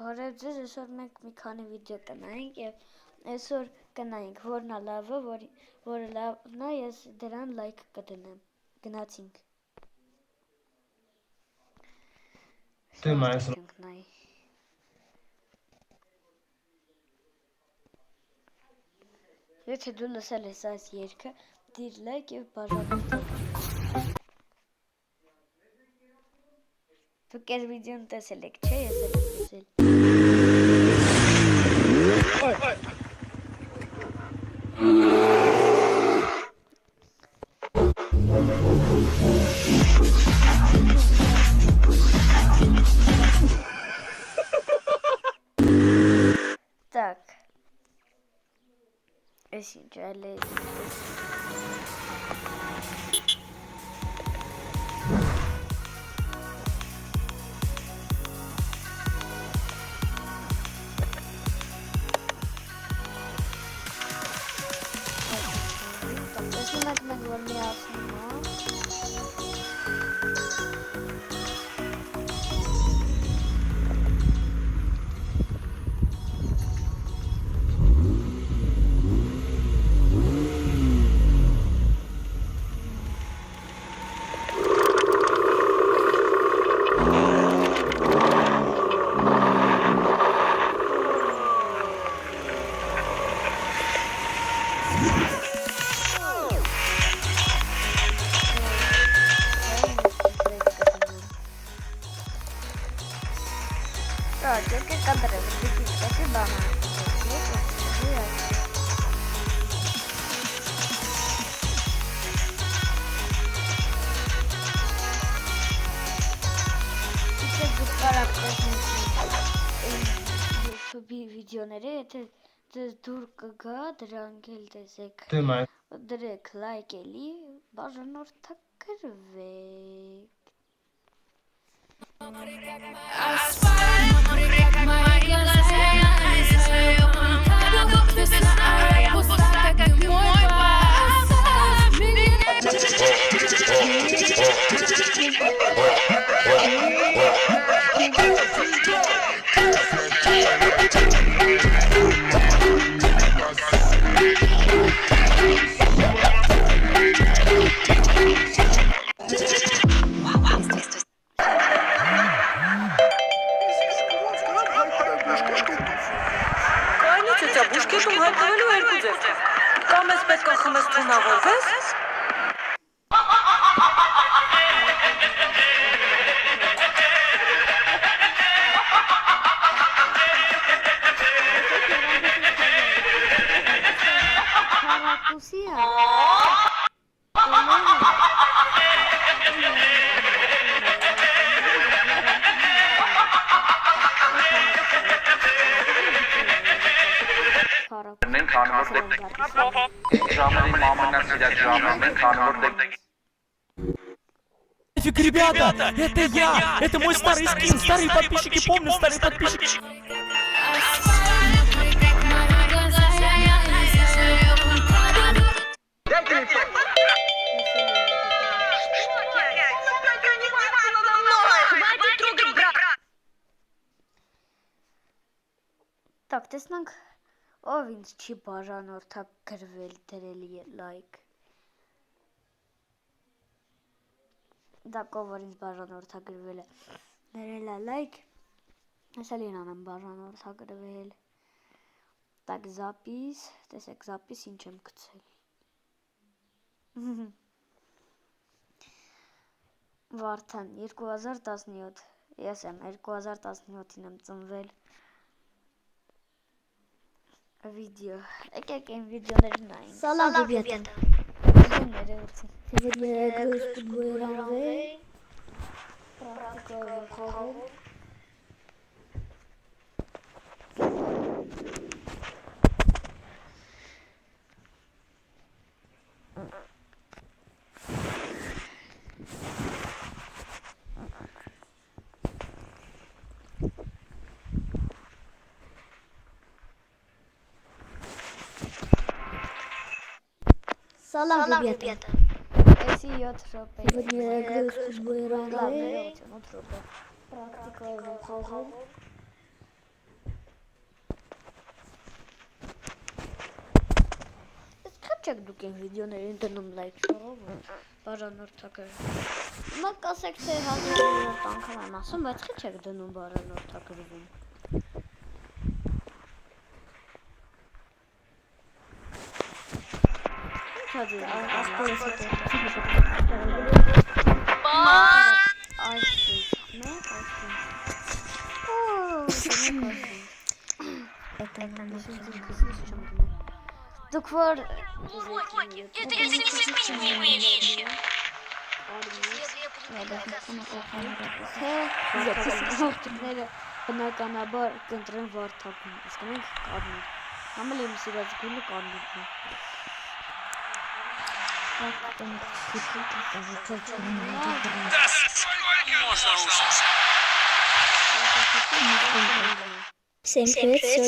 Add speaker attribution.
Speaker 1: Բարև ձեզ, այսօր մենք մի քանի վիդեո կնայինք եւ այսօր կնայինք որն է լավը, որը լավն է, ես դրան լայք կդնեմ։ Գնացինք։
Speaker 2: Դե մայս
Speaker 1: Եթե դու լսել ես այս երգը, դիր լայք եւ բաժանորդեք։ Դուք այս վիդեոն տեսել եք, չէ՞, ես էլ եմ տեսել։ Так. Այս ինչ այլ է։ Che cantare che bana. YouTube վիդեոները, եթե դուր կգա, դրանք էլ տեսեք։ Դրեք լայք էլի, բաժանորդագրվեք։
Speaker 3: Բուժկետում հայտնվելու երկու ձև։ Կամ ես պետք է խմես թունավորվես։
Speaker 4: Нафиг, ребята, это я, это мой старый скин, старые подписчики помнят, старые подписчики.
Speaker 1: Так, տեսնանք ով ինձ չի բաժանորդագրվել դրել լայք։ Դակով որ ինձ բաժանորդագրվել է դրել է լայք։ Հեսա Լինան եմ բաժանորդագրվել։ Так, запись, տեսեք запись ինչ եմ գցել։ Վարդան 2017, ես եմ 2017-ին եմ ծնվել։ Видео. Какие видеоները նայենք։
Speaker 5: Salam rебята.
Speaker 1: Сегодня я играю в футбол Ранвей. Практика выхожу.
Speaker 5: Salam rебята.
Speaker 1: Если 7 րոպե։
Speaker 5: Сегодня я играю в футбол Ранвей.
Speaker 1: Практика выхожу. չեք դուք այն վիդեոներին դնում լայք չողով, բաժանորդակը։ Հիմա կասեք, թե 1000 անգամ եմ ասում, բայց խի չեք դնում բաժանորդակրվում։ Ինչ ադի, ասպորես է Դուք որ
Speaker 6: Это несменимые вещи.
Speaker 1: Զորքները բնականաբար կընտրեն վարդակում, իսկ մենք կարմիր։ Համել եմ սիրած գույնը կարմիրն է։
Speaker 6: Всем привет!